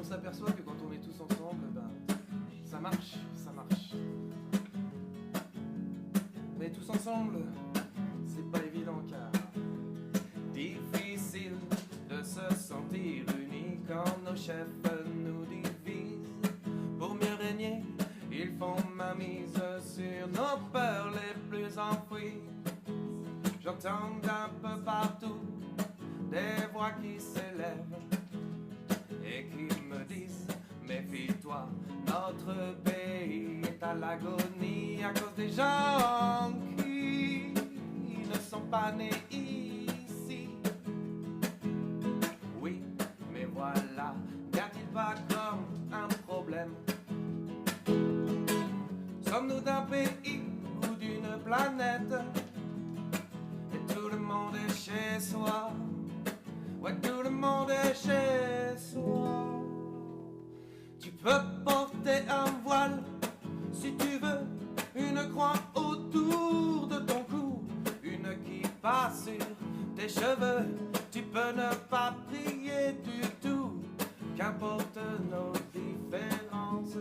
s'aperçoit que quand on est tous ensemble, ben, ça marche, ça marche. Mais tous ensemble, c'est pas évident car difficile de se sentir unis quand nos chefs nous divisent. Pour mieux régner, ils font ma mise sur nos peurs les plus enfouies. J'entends d'un peu partout des voix qui s'élèvent et qui me disent: méfie-toi, notre pays est à l'agonie à cause des gens qui ne sont pas nés ici. Oui, mais voilà, n'y-a-t-il pas comme un problème? Sommes-nous d'un pays ou d'une planète? Et tout le monde est chez soi. Ouais, tout le monde est chez soi. Tu peux porter un voile si tu veux, une croix autour de ton cou, une qui passe sur tes cheveux. Tu peux ne pas prier du tout, qu'importe nos différences.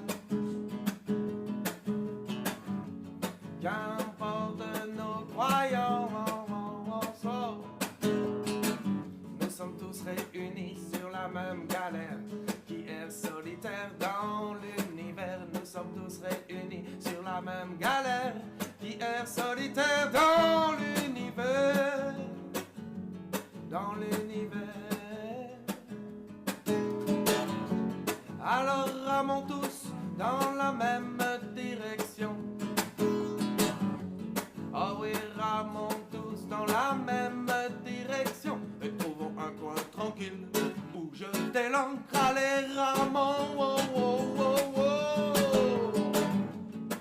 Qu'importe nos croyances, nous sommes tous réunis sur la même galère qui est solitaire dans l'univers. Nous sommes tous réunis sur la même galère qui est solitaire dans l'univers. Dans l'univers. Alors ramons tous dans la même direction. Oh oui, ramons tous dans la même direction et trouvons un coin tranquille où jeter l'ancre. Allez, ramons, oh, oh, oh, oh.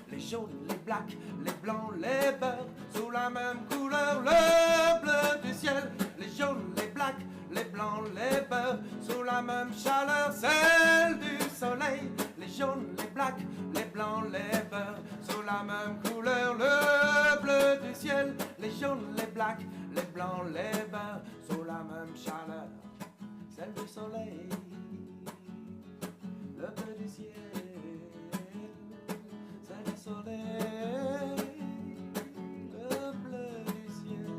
Les jaunes, les blacks, les blancs, les beurs, sous la même couleur, le bleu du ciel. Les jaunes, les blacks, les blancs, les beurs, sous la même chaleur, celle du soleil. Les jaunes, les blacks, les blancs, les beurs, sous la même couleur, le bleu du ciel. Les jaunes, les blacks, les blancs, les beurs, sous la même chaleur, celle du soleil. Le bleu du ciel, celle du soleil. Le bleu du ciel.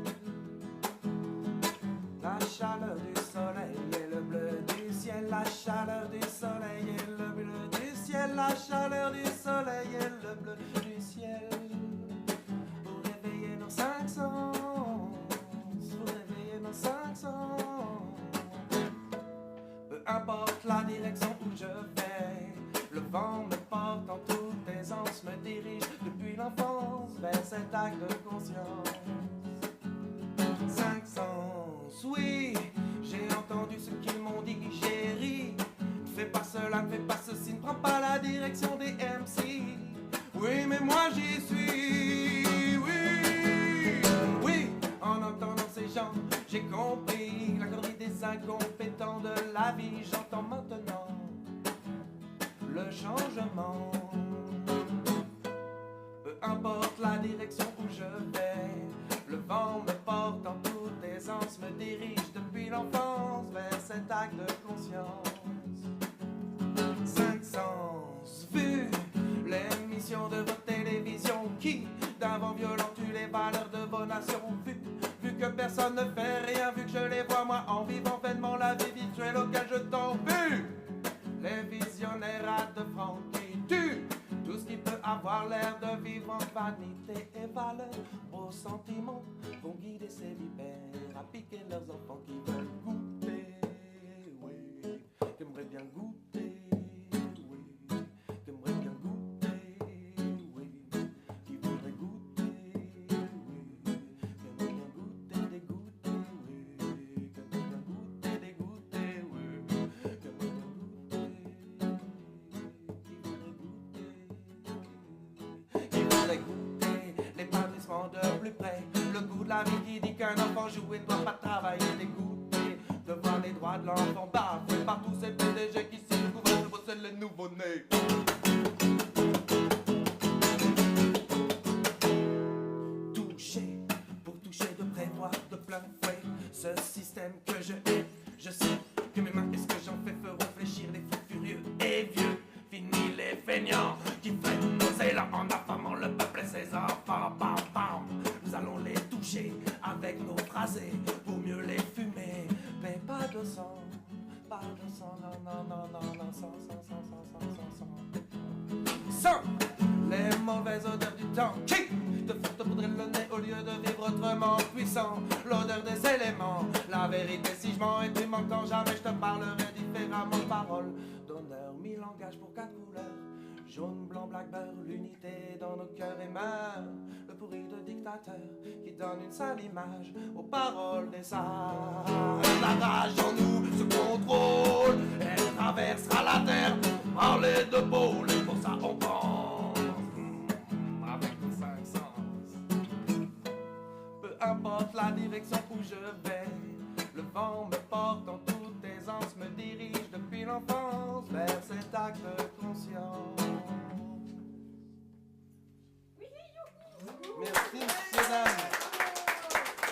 La chaleur du soleil et le bleu du ciel, la chaleur du soleil et le bleu du ciel, la chaleur du soleil et le bleu du ciel. Pour réveiller nos cinq sens, pour réveiller nos cinq sens. Peu importe la direction où je vais, le vent me porte en toute aisance, me dirige depuis l'enfance vers cet acte de conscience. Cinq sens, oui, j'ai entendu ce qu'ils m'ont dit, j'ai ri. Ne fais pas cela, ne fais pas ceci, ne prends pas la direction des MC. Oui, mais moi j'y suis, oui, oui. En entendant ces gens, j'ai compris la connerie des incompétents de la vie. J'entends maintenant le changement. Peu importe la direction où je vais, le vent me porte en toute aisance, me dirige depuis l'enfance vers cet acte de conscience. Cinq sens, vu l'émission de votre télévision qui d'avant violente tue les valeurs de vos nations. Vu que personne ne fait rien, vu que je les vois moi en vivant vainement la vie virtuelle auquel je tombe. Vu les visionnaires à de francs qui tuent tout ce qui peut avoir l'air de vivre en vanité et valeur. Beaux sentiments vont guider ces vipères à piquer leurs enfants qui veulent goûter, oui, qui aimeraient bien goûter, oui, qui aimeraient bien goûter, oui, qui voudraient goûter, oui, qui aimeraient bien goûter, dégoûter, oui, qui aimeraient bien goûter, dégoûter, oui, qui aimeraient bien goûter, qui voudraient goûter l'épanouissement de plus près, le goût de la vie qui dit qu'un enfant joué ne doit pas travailler, dégoûté de voir les droits de l'enfant bafoués par tous ces PDG qui s'y couvrent de bosser les nouveau-nés. Toucher, pour toucher de près, voir de plein fouet ce système que je hais. Je sais que mes mains et ce que j'en fais feront fléchir les fous furieux les vieux, fini les feignants qui freinent nos élans en affamant le peuple et ses enfants. Bam, bam. Nous allons les toucher avec nos phrasés pour mieux les fumer. Mais pas de sang, non, non, non, non, non, sans. Sans les mauvaises odeurs du temps qui te font te poudrer le nez au lieu de vivre autrement puissant. L'odeur des éléments, la vérité si je mens et tu m'entends jamais, je te parlerai différemment. Parole d'honneur, 1000 langages pour 4 couleurs. Jaune, blanc, black, beurre, l'unité dans nos cœurs et mains. Le pourri de dictateur qui donne une sale image aux paroles des sages. La rage en nous se contrôle, elle traversera la terre pour parler de pôle. Et pour ça on pense avec nos 5 sens. Peu importe la direction où je vais, le vent me porte en toute aisance, me dirige depuis l'enfance vers cet acte